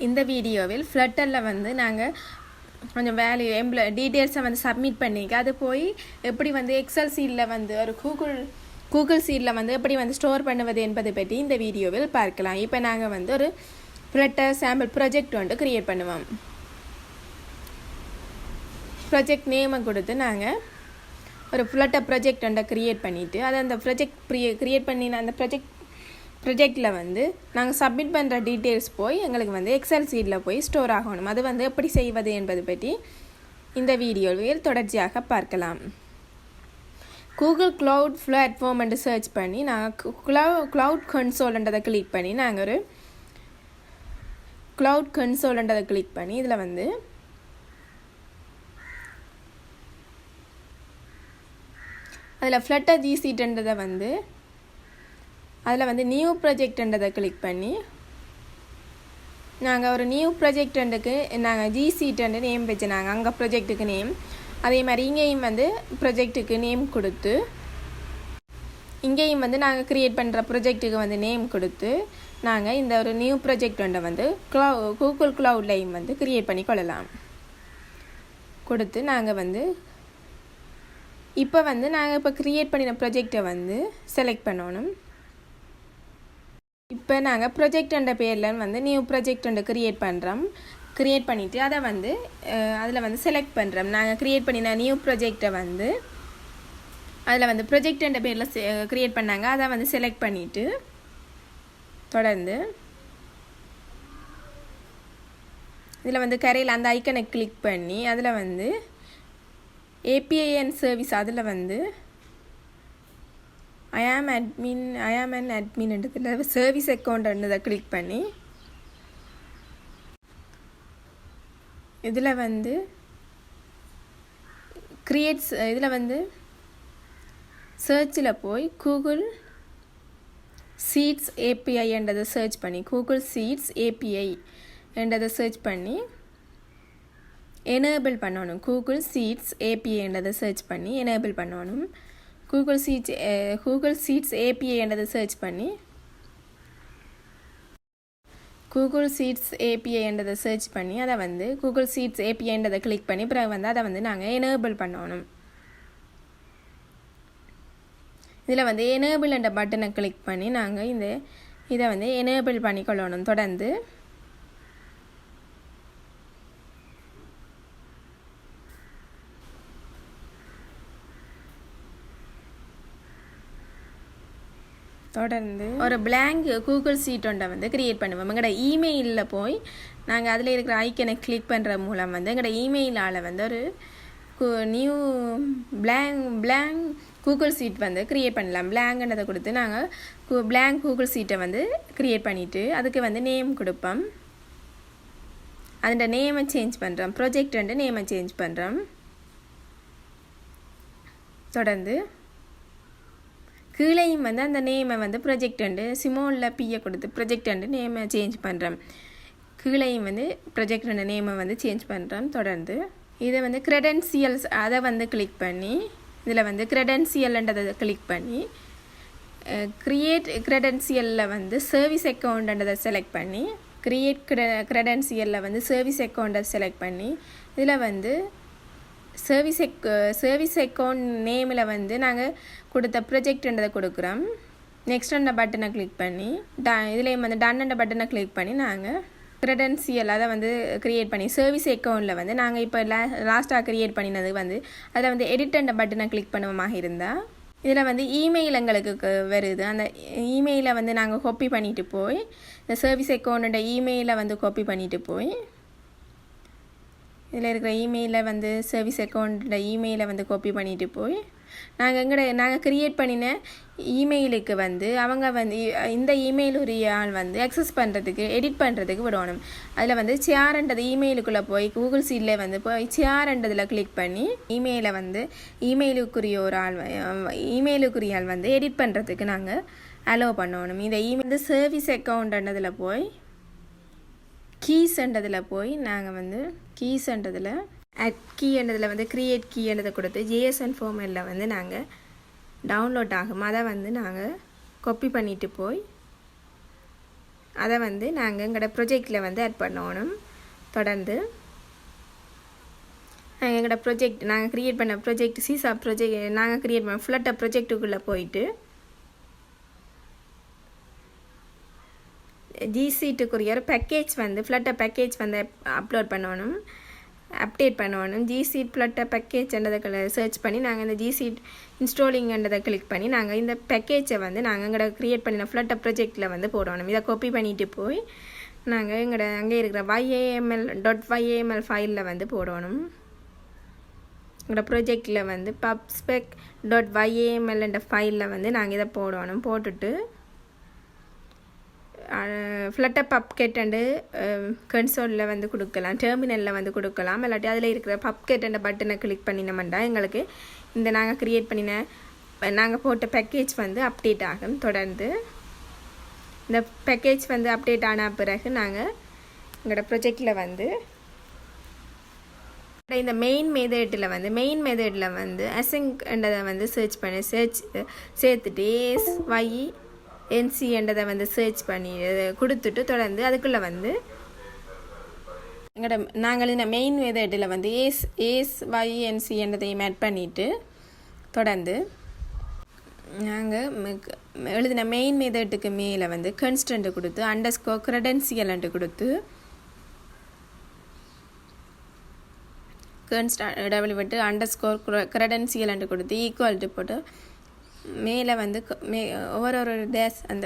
இந்த வீடியோவில் ஃப்ளட்டரில் வந்து நாங்கள் கொஞ்சம் வேல்யூ டீட்டெயில்ஸை வந்து சப்மிட் பண்ணிக்க அது போய் எப்படி வந்து எக்ஸல் சீட்டில் வந்து ஒரு கூகுள் சீட்டில் வந்து எப்படி வந்து ஸ்டோர் பண்ணுவது என்பதை பற்றி இந்த வீடியோவில் பார்க்கலாம். இப்போ நாங்கள் வந்து ஒரு ஃப்ளட்டர் சாம்பிள் ப்ராஜெக்ட் வந்து க்ரியேட் பண்ணுவோம். ப்ராஜெக்ட் நேமை கொடுத்து நாங்கள் ஒரு ஃப்ளட்டர் ப்ராஜெக்ட் ஒன்றை க்ரியேட் பண்ணிவிட்டு அதை அந்த ப்ராஜெக்ட் க்ரியேட் பண்ணின அந்த ப்ராஜெக்டில் வந்து நாங்கள் சப்மிட் பண்ணுற டீட்டெயில்ஸ் போய் எங்களுக்கு வந்து எக்ஸல் சீட்டில் போய் ஸ்டோர் ஆகணும். அது வந்து எப்படி செய்வது என்பது பற்றி இந்த வீடியோவில் தொடர்ச்சியாக பார்க்கலாம். கூகுள் க்ளவுட் பிளாட்ஃபார்ம் என்று சர்ச் பண்ணி நாங்கள் க்ளவுட் கன்சோல்ன்றதை கிளிக் பண்ணி நாங்கள் ஒரு க்ளவுட் கன்சோல்ன்றதை கிளிக் பண்ணி இதில் வந்து அதில் ஃப்ளட்டர் ஜிசீட்ன்றதை வந்து அதில் வந்து நியூ ப்ராஜெக்ட்ன்றதை கிளிக் பண்ணி நாங்கள் ஒரு நியூ ப்ராஜெக்ட்ன்றுக்கு நாங்கள் ஜிசீட்ன்ற நேம் வச்சு நாங்கள் அங்கே ப்ராஜெக்ட்டுக்கு நேம் அதே மாதிரி இங்கேயும் வந்து ப்ராஜெக்ட்டுக்கு நேம் கொடுத்து இங்கேயும் வந்து நாங்கள் க்ரியேட் பண்ணுற ப்ராஜெக்ட்டுக்கு வந்து நேம் கொடுத்து நாங்கள் இந்த ஒரு நியூ ப்ராஜெக்ட் ஒன்றை வந்து கூகுள் க்ளவுட்லையும் வந்து க்ரியேட் பண்ணி கொள்ளலாம். கொடுத்து நாங்கள் வந்து இப்போ வந்து நாங்கள் இப்போ க்ரியேட் பண்ணின ப்ராஜெக்டை வந்து செலக்ட் பண்ணணும். இப்போ நாங்கள் ப்ராஜெக்ட்ன்ற பேரில் வந்து நியூ ப்ராஜெக்ட் ஒன்று க்ரியேட் பண்ணிவிட்டு அதை வந்து அதில் வந்து செலக்ட் பண்ணுறோம். நாங்கள் க்ரியேட் பண்ணின நியூ ப்ராஜெக்டை வந்து அதில் வந்து ப்ராஜெக்ட்ன்ற பேரில் க்ரியேட் பண்ணாங்க அதை வந்து செலக்ட் பண்ணிவிட்டு தொடர்ந்து இதில் வந்து கரையில் அந்த ஐக்கனை கிளிக் பண்ணி அதில் வந்து API and சர்வீஸ் அதில் வந்து I am an admin என்றதில் சர்வீஸ் அக்கௌண்ட்ன்றதை கிளிக் பண்ணி இதில் வந்து இதில் வந்து சர்ச்சில் போய் கூகுள் சீட்ஸ் API என்றதை சர்ச் பண்ணி கூகுள் சீட்ஸ் API என்றதை சர்ச் பண்ணி எனேபிள் பண்ணணும். கூகுள் சீட்ஸ் API என்றதை சர்ச் பண்ணி எனேபிள் பண்ணணும். கூகுள் சீட்ஸ் API என்றதை சர்ச் பண்ணி கூகுள் சீட்ஸ் API என்றதை சர்ச் பண்ணி அதை வந்து கூகுள் சீட்ஸ் API என்றதை கிளிக் பண்ணி பிறகு வந்து அதை வந்து நாங்கள் எனேபிள் பண்ணணும். இதில் வந்து எனேபிள் என்ற பட்டனை கிளிக் பண்ணி நாங்கள் இதை வந்து எனேபிள் பண்ணிக்கொள்ளணும். தொடர்ந்து ஒரு blank கூகுள் சீட் ஒன்றை வந்து க்ரியேட் பண்ணுவோம். எங்களோட இமெயிலில் போய் நாங்கள் அதில் இருக்கிற ஐக்கனை கிளிக் பண்ணுற மூலம் வந்து எங்களோட இமெயிலால் வந்து ஒரு நியூ blank கூகுள் சீட் வந்து க்ரியேட் பண்ணலாம். blank-ன்றதை கொடுத்து நாங்கள் blank கூகுள் சீட்டை வந்து க்ரியேட் பண்ணிவிட்டு அதுக்கு வந்து நேம் கொடுப்போம். அதோட நேமை சேஞ்ச் பண்ணுறோம். ப்ராஜெக்ட் நேமை சேஞ்ச் பண்ணுறோம். தொடர்ந்து கீழேயும் வந்து அந்த நேமை வந்து ப்ராஜெக்ட் சிமோனில் பியை கொடுத்து ப்ராஜெக்ட் நேமை சேஞ்ச் பண்ணுறோம். கீழேயும் வந்து ப்ராஜெக்ட் நேமை வந்து சேஞ்ச் பண்ணுறோம். தொடர்ந்து இதை வந்து க்ரெடென்சியல்ஸ் அதை வந்து கிளிக் பண்ணி இதில் வந்து க்ரெடென்சியல்ன்றதை கிளிக் பண்ணி க்ரியேட் க்ரெடென்சியலில் வந்து சர்வீஸ் அக்கௌண்ட்ன்றதை செலக்ட் பண்ணி க்ரெடென்சியலில் வந்து சர்வீஸ் அக்கௌண்ட்டை செலக்ட் பண்ணி இதில் வந்து சர்வீஸ் அக்கௌண்ட் நேமில் வந்து நாங்கள் கொடுத்த ப்ராஜெக்ட்ன்றதை கொடுக்குறோம். நெக்ஸ்ட் அந்த பட்டனை கிளிக் பண்ணி இதுலேயும் வந்து டன்ன்ற பட்டனை கிளிக் பண்ணி நாங்கள் க்ரெடென்சியல் அதை வந்து க்ரியேட் பண்ணி சர்வீஸ் அக்கௌண்ட்டில் வந்து நாங்கள் இப்போ லாஸ்ட்டாக க்ரியேட் பண்ணினது வந்து அதில் வந்து எடிட்ன்ற பட்டனை கிளிக் பண்ணுவோமாக இருந்தால் இதில் வந்து இமெயில் எங்களுக்கு வருது. அந்த இமெயிலை வந்து நாங்கள் காப்பி பண்ணிவிட்டு போய் இந்த சர்வீஸ் அக்கௌண்ட்டோட இமெயிலை வந்து காப்பி பண்ணிவிட்டு போய் இதில் இருக்கிற இமெயிலில் வந்து சர்வீஸ் அக்கௌண்ட்டோட இமெயிலை வந்து காப்பி பண்ணிவிட்டு போய் நாங்கள் க்ரியேட் பண்ணின இமெயிலுக்கு வந்து அவங்க வந்து இந்த இமெயில் உரிய ஆள் வந்து அக்சஸ் பண்ணுறதுக்கு எடிட் பண்ணுறதுக்கு விடணும். அதில் வந்து சேருன்றது இமெயிலுக்குள்ளே போய் கூகுள் சீட்டில் வந்து போய் சேருன்றதில் கிளிக் பண்ணி இமெயிலை வந்து இமெயிலுக்குரிய ஆள் வந்து எடிட் பண்ணுறதுக்கு நாங்கள் அலோவ் பண்ணணும். இந்த இமெயில் சர்வீஸ் அக்கௌண்ட்ன்றதில் போய் கீஸ்ன்றதில் போய் நாங்கள் வந்து கீஸ்ன்றதில் கீன்றதில் வந்து க்ரியேட் கீன்றதை கொடுத்து JSON ஃபார்மேட்டில் வந்து நாங்கள் டவுன்லோட் ஆகும். அதை வந்து நாங்கள் காப்பி பண்ணிவிட்டு போய் அதை வந்து நாங்கள் எங்களோட ப்ரொஜெக்டில் வந்து ஆட் பண்ணணும். தொடர்ந்து நாங்கள் எங்களோட ப்ரொஜெக்ட் நாங்கள் க்ரியேட் பண்ண ப்ரொஜெக்ட் சீசா ப்ரொஜெக்ட் நாங்கள் க்ரியேட் பண்ண ஃப்ளட்டர் ப்ரொஜெக்ட்டுக்குள்ளே போயிட்டு ஜிசீட்டுக்குரிய ஒரு பேக்கேஜ் வந்து ஃப்ளட்டர் பேக்கேஜ் வந்து அப்லோட் பண்ணணும், அப்டேட் பண்ணணும். ஜிசீட் ஃப்ளட்டர் பேக்கேஜ்ன்றதை சர்ச் பண்ணி நாங்கள் இந்த ஜிசீட் இன்ஸ்டாலிங்கன்றதை கிளிக் பண்ணி நாங்கள் இந்த பேக்கேஜை வந்து நாங்கள் எங்களோட க்ரியேட் பண்ணின ஃப்ளட்டர் ப்ரொஜெக்டில் வந்து போடணும். இதை காப்பி பண்ணிட்டு போய் நாங்கள் எங்களோட அங்கே இருக்கிற YAML ஃபைலில் வந்து போடணும். எங்களோட ப்ரொஜெக்டில் வந்து pubspec.yaml என்ற ஃபைலில் வந்து நாங்கள் இதை போடணும். போட்டுட்டு ஃப்ளட்டர் பப்கெட் அண்டு கன்சோலில் வந்து கொடுக்கலாம், டெர்மினலில் வந்து கொடுக்கலாம். இல்லாட்டி அதில் இருக்கிற பப்கெட் என்ற பட்டனை கிளிக் பண்ணினோம்னா எங்களுக்கு இந்த நாங்கள் க்ரியேட் பண்ணின நாங்கள் போட்ட பேக்கேஜ் வந்து அப்டேட் ஆகும். தொடர்ந்து இந்த பேக்கேஜ் வந்து அப்டேட் ஆன பிறகு நாங்கள் எங்களோட ப்ரொஜெக்டில் வந்து இந்த மெயின் மெத்தடில் வந்து அசெங்க்ன்றதை வந்து சேர்த்துட்டு ASYNC என்றதை வந்து சர்ச் பண்ணி கொடுத்துட்டு தொடர்ந்து அதுக்குள்ளே வந்து எங்களோட நாங்கள் இந்த மெயின் மெத்தடில் வந்து ASYNC என்றதையும் ஆட் பண்ணிவிட்டு தொடர்ந்து நாங்கள் எழுதின மெயின் மெத்தடுக்கு மேலே வந்து கன்ஸ்டன்ட் கொடுத்து _credential கொடுத்து விட்டு _credential கொடுத்து ஈக்குவல் போட்டு மேலே வந்து ஒவ்வொரு டேஸ் அந்த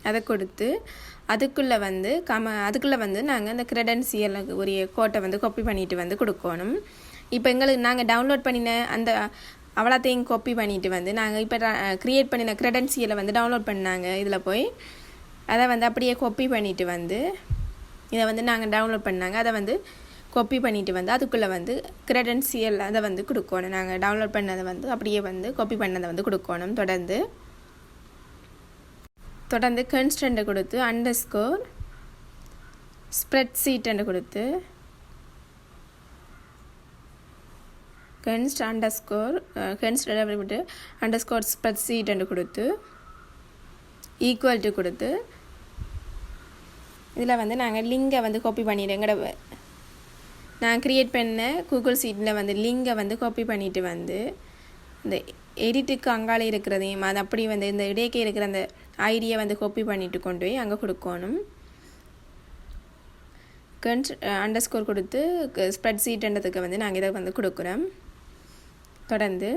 அதை கொடுத்து அதுக்குள்ளே வந்து நாங்கள் அந்த க்ரெடென்சியலுக்கு உரிய கோட்டை வந்து காப்பி பண்ணிட்டு வந்து கொடுக்கணும். இப்போ எங்களுக்கு நாங்கள் டவுன்லோட் பண்ணின அந்த அவ்வளோத்தையும் காப்பி பண்ணிட்டு வந்து நாங்கள் இப்போ க்ரியேட் பண்ணின க்ரெடென்சியலை வந்து டவுன்லோட் பண்ணாங்க. இதில் போய் அதை வந்து அப்படியே காப்பி பண்ணிட்டு வந்து இதை வந்து நாங்கள் டவுன்லோட் பண்ணாங்க. அதை வந்து காப்பி பண்ணிட்டு வந்து அதுக்குள்ளே வந்து க்ரெடென்சியல் அதை வந்து கொடுக்கணும். நாங்கள் டவுன்லோட் பண்ணதை வந்து அப்படியே வந்து காப்பி பண்ணதை வந்து கொடுக்கணும். தொடர்ந்து கன்ஸ்டன்ட்டை கொடுத்து _spreadsheet கொடுத்து _spreadsheet கொடுத்து ஈக்குவல் டு கொடுத்து இதில் வந்து நாங்கள் லிங்கை வந்து காப்பி பண்ணிவிடுங்க. நான் க்ரியேட் பண்ண கூகுள் ஷீட்டில் வந்து லிங்கை வந்து காப்பி பண்ணிவிட்டு வந்து இந்த எடிட்டுக்கு அங்காலே இருக்கிறதையும் அது அப்படி வந்து இந்த இடையே இருக்கிற அந்த ஐடியை வந்து காப்பி பண்ணிவிட்டு கொண்டு போய் அங்கே கொடுக்கணும். __ கொடுத்து ஸ்ப்ரெட்ஷீட்ன்றதுக்கு வந்து நாங்கள் இதை வந்து கொடுக்குறோம். தொடர்ந்து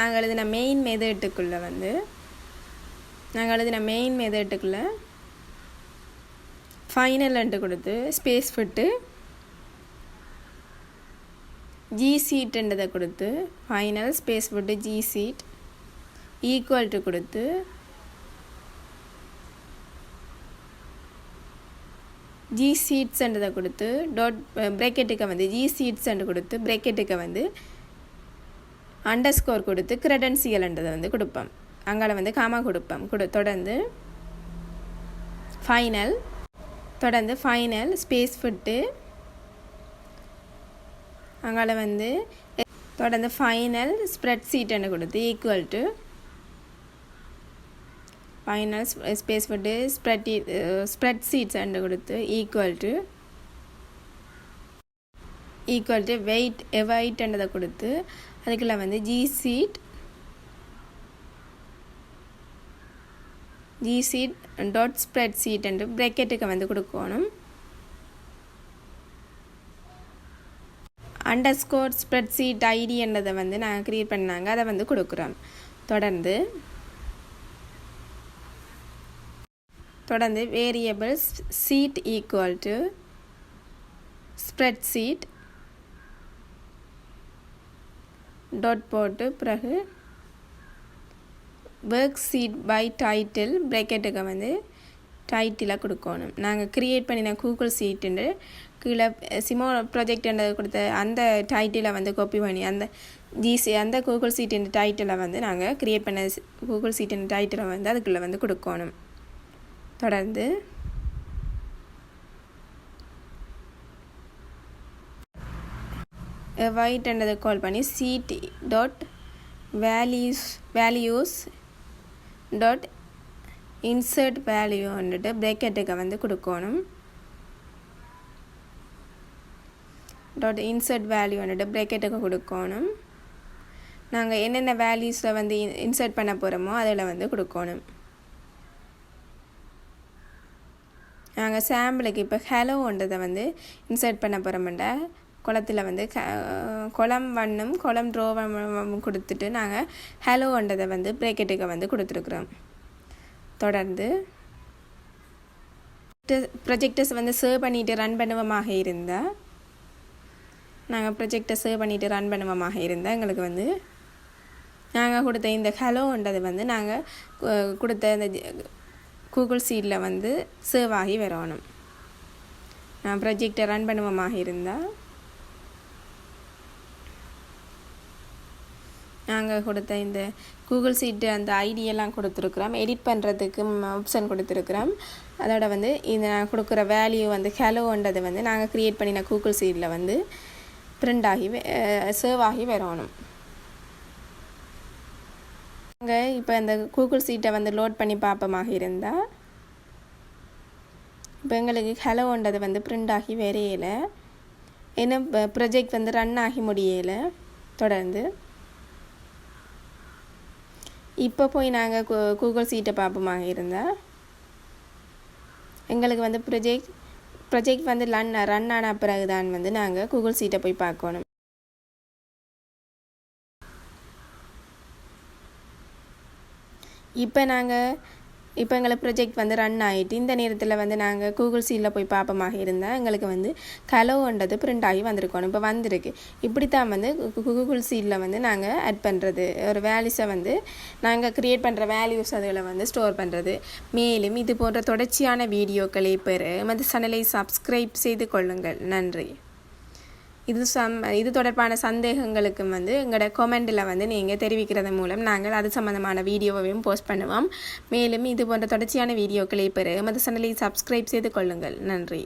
நாங்கள் எழுதின மெயின் மெத்தடுக்குள்ளே ஃபைனல் கொடுத்து ஸ்பேஸ் விட்டு ஜிசீட்ன்றதை கொடுத்து ஃபைனல் ஸ்பேஸ் விட்டு ஜிசீட் ஈக்குவல் டு கொடுத்து ஜிசீட்ஸ்ன்றதை கொடுத்து ப்ரேக்கெட்டுக்கு வந்து ஜிசீட்ஸ் கொடுத்து ப்ரேக்கெட்டுக்கு வந்து _ கொடுத்து க்ரெடென்சியல்ன்றதை வந்து கொடுப்போம். அங்கால வந்து காமா கொடுப்போம். தொடர்ந்து ஃபைனல் ஸ்பேஸ் விட்டு அங்கால வந்து தொடர்ந்து ஃபைனல் ஸ்ப்ரெட்ஷீட் கொடுத்து ஈக்குவல் டு ஃபைனல் ஸ்பேஸ் விட்டு ஸ்ப்ரெட்ஷீட்ஸ் கொடுத்து ஈக்குவல் டு வெயிட்ன்றதை கொடுத்து அதுக்குள்ள வந்து gseed.spreadsheet என்று ப்ரேக்கெட்டுக்கு வந்து கொடுக்கணும். _spreadsheet ID என்றதை வந்து நாங்கள் க்ரியேட் பண்ணாங்க. அதை வந்து கொடுக்குறோம். தொடர்ந்து variables sheet equal to spreadsheet dot போட்டு பிறகு ஒர்க் ஷீட் பை டைட்டில் ப்ரேக்கெட்டுக்கு வந்து டைட்டிலாக கொடுக்கணும். நாங்கள் க்ரியேட் பண்ணின கூகுள் ஷீட்டுன்னு கீழே சிமோ ப்ராஜெக்ட்ன்றது கொடுத்த அந்த டைட்டிலை வந்து காப்பி பண்ணி அந்த கூகுள் ஷீட்டின் டைட்டிலை வந்து நாங்கள் க்ரியேட் பண்ண கூகுள் ஷீட்டின் டைட்டிலை வந்து அதுக்குள்ளே வந்து கொடுக்கணும். தொடர்ந்து வைட்ன்றதை கால் பண்ணி sheet dot values dot insert value வந்துட்டு ப்ராக்கெட்டுக்கு வந்து கொடுக்கணும். டாட் இன்சர்ட் வேல்யூ வந்துட்டு ப்ராக்கெட்டுக்கு கொடுக்கணும். நாங்கள் என்னென்ன வேல்யூஸில் வந்து இன்சர்ட் பண்ண போகிறோமோ அதில் வந்து கொடுக்கணும். நாங்கள் சாம்பிளுக்கு இப்போ ஹலோன்றதை வந்து இன்சர்ட் பண்ண போகிறோம்டா குளத்தில் வந்து குளம் 1 குளம் ரோ 1 கொடுத்துட்டு நாங்கள் ஹலோன்றதை வந்து ப்ராக்கெட்டுக்கு வந்து கொடுத்துருக்குறோம். தொடர்ந்து ப்ரொஜெக்டர்ஸ் வந்து சேவ் பண்ணிவிட்டு ரன் பண்ணுவோமாக இருந்தால் நாங்கள் ப்ரொஜெக்டை சேவ் பண்ணிவிட்டு ரன் பண்ணுவோமாக இருந்தால் எங்களுக்கு வந்து நாங்கள் கொடுத்த இந்த ஹலோன்றது வந்து நாங்கள் கொடுத்த இந்த கூகுள் சீட்டில் வந்து சேவ் ஆகி வரணும். நான் ப்ரொஜெக்டை ரன் பண்ணுவோமாக இருந்தால் நாங்கள் கொடுத்த இந்த கூகுள் சீட்டு அந்த ஐடியெல்லாம் கொடுத்துருக்குறோம். எடிட் பண்ணுறதுக்கு ஆப்ஷன் கொடுத்துருக்குறோம். அதோட வந்து இந்த நான் கொடுக்குற வேல்யூ வந்து ஹலோன்றது வந்து நாங்கள் க்ரியேட் பண்ணின கூகுள் சீட்டில் வந்து பிரிண்ட் ஆகி சேவ் ஆகி வரணும். நாங்கள் இப்போ இந்த கூகுள் சீட்டை வந்து லோட் பண்ணி பார்ப்போமாக இருந்தால் இப்போ எங்களுக்கு ஹலோன்றது வந்து பிரிண்ட் ஆகி வரையில ஏன்னா ப்ரொஜெக்ட் வந்து ரன் ஆகி முடியலை. தொடர்ந்து இப்போ போய் நாங்கள் கூகுள் சீட்டை பார்ப்போமாக இருந்தால் எங்களுக்கு வந்து ப்ரொஜெக்ட் வந்து ரன் ஆன பிறகு தான் வந்து நாங்கள் கூகுள் சீட்டை போய் பார்க்கணும். இப்போ எங்களுக்கு ப்ரொஜெக்ட் வந்து ரன் ஆகிட்டு இந்த நேரத்தில் வந்து நாங்கள் கூகுள் சீட்டில் போய் பார்ப்போமாக இருந்தால் எங்களுக்கு வந்து ஹலோன்றது பிரிண்ட் ஆகி வந்திருக்கணும். இப்போ வந்திருக்கு. இப்படி தான் வந்து கூகுள் சீட்டில் வந்து நாங்கள் ஆட் பண்ணுறது ஒரு வேல்யூஸை வந்து நாங்கள் க்ரியேட் பண்ணுற வேல்யூஸ் அதில் வந்து ஸ்டோர் பண்ணுறது. மேலும் இது போன்ற தொடர்ச்சியான வீடியோக்களை பெற எமது சேனலை சப்ஸ்கிரைப் செய்து கொள்ளுங்கள். நன்றி. இது தொடர்பான சந்தேகங்களுக்கும் வந்து எங்களோட கமெண்டில் வந்து நீங்கள் தெரிவிக்கிறது மூலம் நாங்கள் அது சம்மந்தமான வீடியோவையும் போஸ்ட் பண்ணுவோம். மேலும் இது போன்ற தொடர்ச்சியான வீடியோக்களை பெற எமது சேனலை சப்ஸ்கிரைப் செய்து கொள்ளுங்கள். நன்றி.